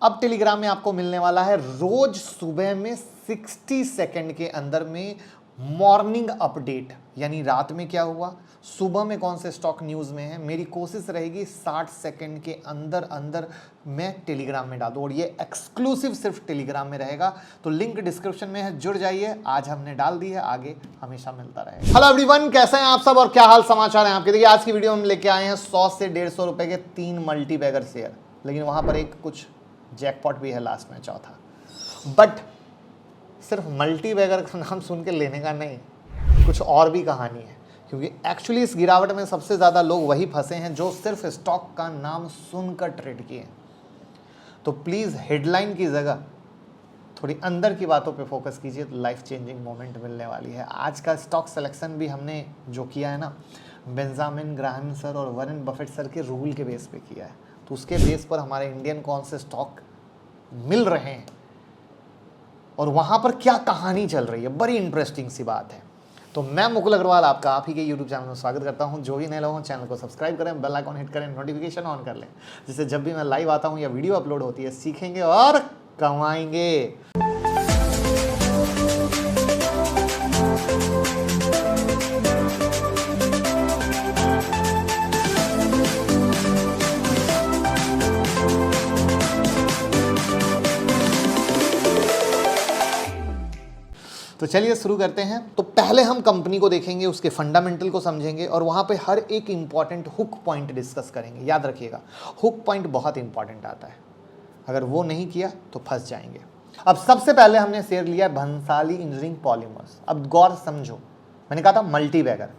अब टेलीग्राम में आपको मिलने वाला है रोज सुबह में 60 सेकंड के अंदर में मॉर्निंग अपडेट, यानी रात में क्या हुआ, सुबह में कौन से स्टॉक न्यूज़ में है। मेरी कोशिश रहेगी 60 सेकंड के अंदर अंदर मैं टेलीग्राम में डाल दूँ, और ये एक्सक्लूसिव सिर्फ टेलीग्राम में रहेगा। तो लिंक डिस्क्रिप्शन में है, जुड़ जाइए। आज हमने डाल दी है, आगे हमेशा मिलता रहेगा। हेलो एवरीवन, कैसे हैं आप सब और क्या हाल समाचार हैं आपके। देखिए आज की वीडियो में लेके आए हैं 100 से 150 रुपए के 3 मल्टी बैगर शेयर, लेकिन वहां पर एक कुछ जैकपॉट भी है लास्ट में, चौथा। बट सिर्फ मल्टी बैगर का नाम सुन के लेने का नहीं, कुछ और भी कहानी है। क्योंकि एक्चुअली इस गिरावट में सबसे ज़्यादा लोग वही फंसे हैं जो सिर्फ स्टॉक का नाम सुनकर ट्रेड किए। तो प्लीज़ हेडलाइन की जगह थोड़ी अंदर की बातों पे फोकस कीजिए, तो लाइफ चेंजिंग मोमेंट मिलने वाली है। आज का स्टॉक सिलेक्शन भी हमने जो किया है ना, बेंजामिन ग्राहम सर और वॉरेन बफेट सर के रूल के बेस पे किया है। तो उसके बेस पर हमारे इंडियन कौन से स्टॉक मिल रहे हैं और वहाँ पर क्या कहानी चल रही है, बड़ी इंटरेस्टिंग सी बात है। तो मैं मुकुल अग्रवाल आपका आप ही के YouTube चैनल में स्वागत करता हूं। जो भी नए लोग हों चैनल को सब्सक्राइब करें, बेल आइकॉन हिट करें, नोटिफिकेशन ऑन कर लें, जिससे जब भी मैं लाइव आता हूं या वीडियो अपलोड होती है सीखेंगे और कमाएंगे। तो चलिए शुरू करते हैं। तो पहले हम कंपनी को देखेंगे, उसके फंडामेंटल को समझेंगे और वहाँ पे हर एक इंपॉर्टेंट हुक पॉइंट डिस्कस करेंगे। याद रखिएगा, हुक पॉइंट बहुत इंपॉर्टेंट आता है, अगर वो नहीं किया तो फंस जाएंगे। अब सबसे पहले हमने शेयर लिया भंसाली इंजीनियरिंग पॉलीमर्स। अब गौर समझो, मैंने कहा था मल्टी बैगर।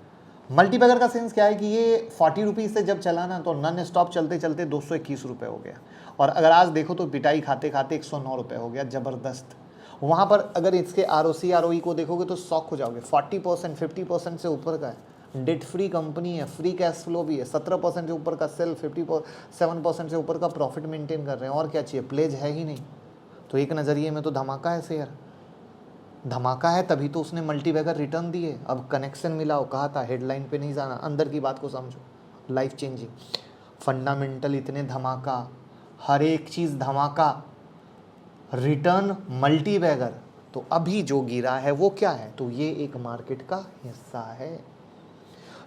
मल्टी बैगर का सेंस क्या है कि ये 40 रुपीज़ से जब चला ना, तो नॉन स्टॉप चलते चलते 221 रुपये हो गया, और अगर आज देखो तो पिटाई खाते खाते 109 रुपये हो गया। ज़बरदस्त। वहाँ पर अगर इसके ROC ROE को देखोगे तो शॉक हो जाओगे। 40% 50% से ऊपर का है, डेट फ्री कंपनी है, फ्री कैश फ्लो भी है, 17% से ऊपर का सेल, 57% से ऊपर का प्रॉफिट मेंटेन कर रहे हैं। और क्या चाहिए, प्लेज है ही नहीं। तो एक नज़रिए में तो धमाका है शेयर, धमाका है, तभी तो उसने मल्टी बैगर रिटर्न दिए। अब कनेक्शन मिलाओ, कहा था हेडलाइन पे नहीं जाना, अंदर की बात को समझो। लाइफ चेंजिंग फंडामेंटल इतने धमाका, हर एक चीज़ धमाका, रिटर्न मल्टी बैगर। तो अभी जो गिरा है वो क्या है, तो ये एक मार्केट का हिस्सा है,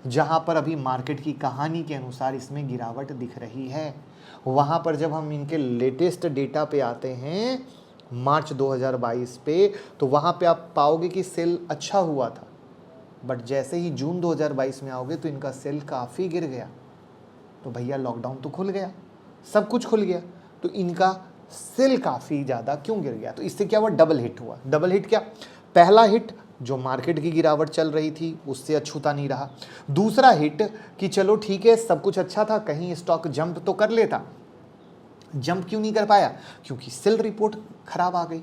जहां पर अभी मार्केट की कहानी के अनुसार इसमें गिरावट दिख रही है। वहां पर जब हम इनके लेटेस्ट डेटा पे आते हैं मार्च 2022 पे, तो वहां पे आप पाओगे कि सेल अच्छा हुआ था। बट जैसे ही जून 2022 में आओगे तो इनका सेल काफ़ी गिर गया। तो भैया लॉकडाउन तो खुल गया, सब कुछ खुल गया, तो इनका सेल काफ़ी ज़्यादा क्यों गिर गया। तो इससे क्या हुआ, डबल हिट हुआ। डबल हिट क्या, पहला हिट जो मार्केट की गिरावट चल रही थी उससे अछूता नहीं रहा। दूसरा हिट कि चलो ठीक है सब कुछ अच्छा था, कहीं स्टॉक जंप तो कर लेता। जंप क्यों नहीं कर पाया, क्योंकि सेल रिपोर्ट खराब आ गई।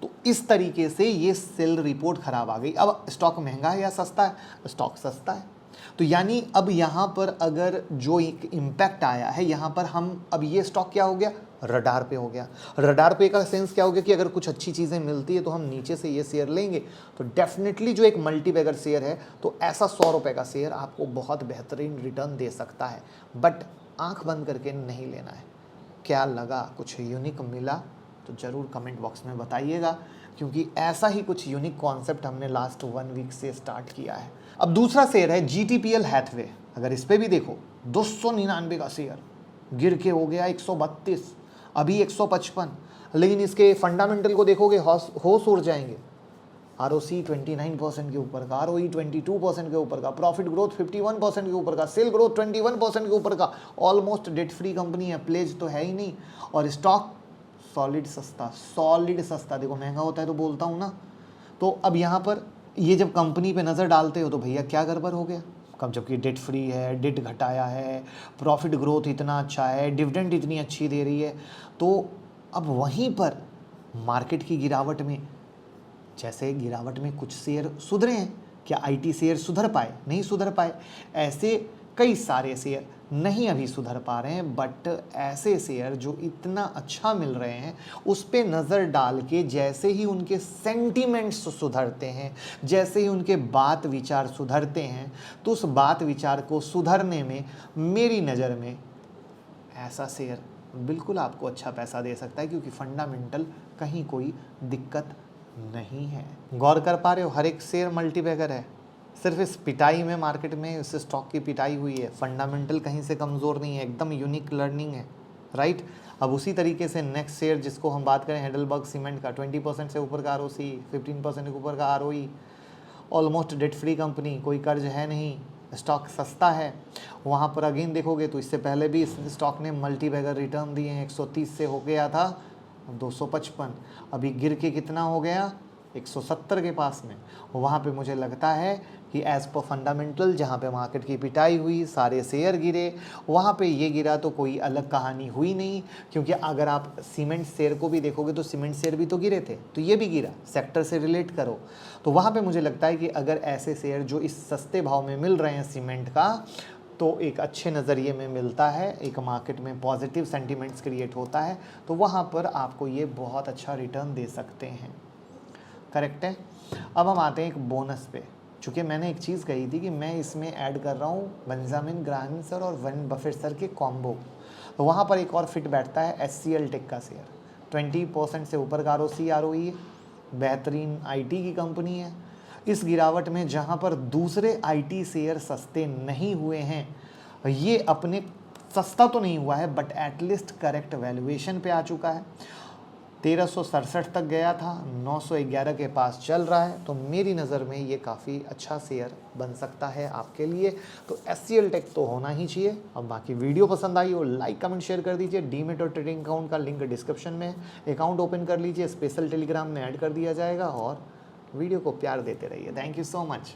तो इस तरीके से ये सेल रिपोर्ट खराब आ गई। अब स्टॉक महंगा है या सस्ता है, स्टॉक सस्ता है। तो यानी अब यहाँ पर अगर जो एक इम्पैक्ट आया है, यहाँ पर हम अब ये स्टॉक क्या हो गया, रडार पे हो गया। रडार पे का सेंस क्या हो गया कि अगर कुछ अच्छी चीज़ें मिलती है तो हम नीचे से ये शेयर लेंगे। तो डेफिनेटली जो एक मल्टी बैगर शेयर है, तो ऐसा 100 रुपये का शेयर आपको बहुत बेहतरीन रिटर्न दे सकता है। बट आंख बंद करके नहीं लेना है। क्या लगा, कुछ यूनिक मिला तो ज़रूर कमेंट बॉक्स में बताइएगा, क्योंकि ऐसा ही कुछ यूनिक कॉन्सेप्ट हमने लास्ट 1 वीक से स्टार्ट किया है। अब दूसरा शेयर है GTPL हैथवे। अगर इस पर भी देखो 299 का शेयर गिर के हो गया 132, अभी 155। लेकिन इसके फंडामेंटल को देखोगे होश उड़ जाएंगे। ROC 29% के ऊपर का, ROE 22% के ऊपर का, प्रॉफिट ग्रोथ 51% के ऊपर का, सेल ग्रोथ 21% के ऊपर का, ऑलमोस्ट डेट फ्री कंपनी है, प्लेज तो है ही नहीं, और स्टॉक सॉलिड सस्ता, सॉलिड सस्ता। देखो महंगा होता है तो बोलता हूँ ना। तो अब यहाँ पर ये जब कंपनी पे नज़र डालते हो तो भैया क्या गड़बड़ हो गया, कम, जबकि डेट फ्री है, डेट घटाया है, प्रॉफिट ग्रोथ इतना अच्छा है, डिविडेंड इतनी अच्छी दे रही है। तो अब वहीं पर मार्केट की गिरावट में, जैसे गिरावट में कुछ शेयर सुधरे हैं, क्या IT शेयर सुधर पाए, नहीं सुधर पाए। ऐसे कई सारे शेयर नहीं अभी सुधर पा रहे हैं। बट ऐसे शेयर जो इतना अच्छा मिल रहे हैं, उस पे नज़र डाल के जैसे ही उनके सेंटीमेंट्स सुधरते हैं, जैसे ही उनके बात विचार सुधरते हैं, तो उस बात विचार को सुधरने में मेरी नज़र में ऐसा शेयर बिल्कुल आपको अच्छा पैसा दे सकता है, क्योंकि फंडामेंटल कहीं कोई दिक्कत नहीं है। गौर कर पा रहे हो, हर एक शेयर मल्टीबैगर है, सिर्फ इस पिटाई में, मार्केट में इस स्टॉक की पिटाई हुई है। फंडामेंटल कहीं से कमज़ोर नहीं है, एकदम यूनिक लर्निंग है, राइट। अब उसी तरीके से नेक्स्ट शेयर जिसको हम बात करें, हेडलबर्ग सीमेंट का, 20% से ऊपर का ROC, 15% से ऊपर का ROE, almost debt free company, कोई कर्ज है नहीं, स्टॉक सस्ता है। वहाँ पर अगेन देखोगे तो इससे पहले भी इस स्टॉक ने मल्टीबैगर रिटर्न दिए हैं। 130 से हो गया था 255, अभी गिर के कितना हो गया, 170 के पास में। वहाँ पे मुझे लगता है कि एज़ पर फंडामेंटल, जहाँ पे मार्केट की पिटाई हुई, सारे शेयर गिरे, वहाँ पे ये गिरा तो कोई अलग कहानी हुई नहीं। क्योंकि अगर आप सीमेंट शेयर को भी देखोगे तो सीमेंट शेयर भी तो गिरे थे, तो ये भी गिरा, सेक्टर से रिलेट करो। तो वहाँ पे मुझे लगता है कि अगर ऐसे शेयर जो इस सस्ते भाव में मिल रहे हैं सीमेंट का, तो एक अच्छे नज़रिए में मिलता है, एक मार्केट में पॉजिटिव सेंटिमेंट्स क्रिएट होता है, तो वहाँ पर आपको ये बहुत अच्छा रिटर्न दे सकते हैं। करेक्ट है। अब हम आते हैं एक बोनस पे। चूँकि मैंने एक चीज़ कही थी कि मैं इसमें ऐड कर रहा हूँ बेंजामिन ग्राहम सर और वॉरेन बफेट सर के कॉम्बो, तो वहाँ पर एक और फिट बैठता है HCL टेक का शेयर। 20% से ऊपर का ROC ROE, बेहतरीन IT की कंपनी है। इस गिरावट में जहाँ पर दूसरे IT शेयर सस्ते नहीं हुए हैं, ये अपने सस्ता तो नहीं हुआ है बट एटलीस्ट करेक्ट वैल्यूएशन पे आ चुका है। 1367 तक गया था, 911 के पास चल रहा है, तो मेरी नज़र में ये काफ़ी अच्छा शेयर बन सकता है आपके लिए। तो HCL टेक तो होना ही चाहिए। अब बाकी वीडियो पसंद आई हो, लाइक कमेंट शेयर कर दीजिए। डीमेट और ट्रेडिंग अकाउंट का लिंक डिस्क्रिप्शन में, अकाउंट ओपन कर लीजिए, स्पेशल टेलीग्राम में ऐड कर दिया जाएगा, और वीडियो को प्यार देते रहिए। Thank you so much.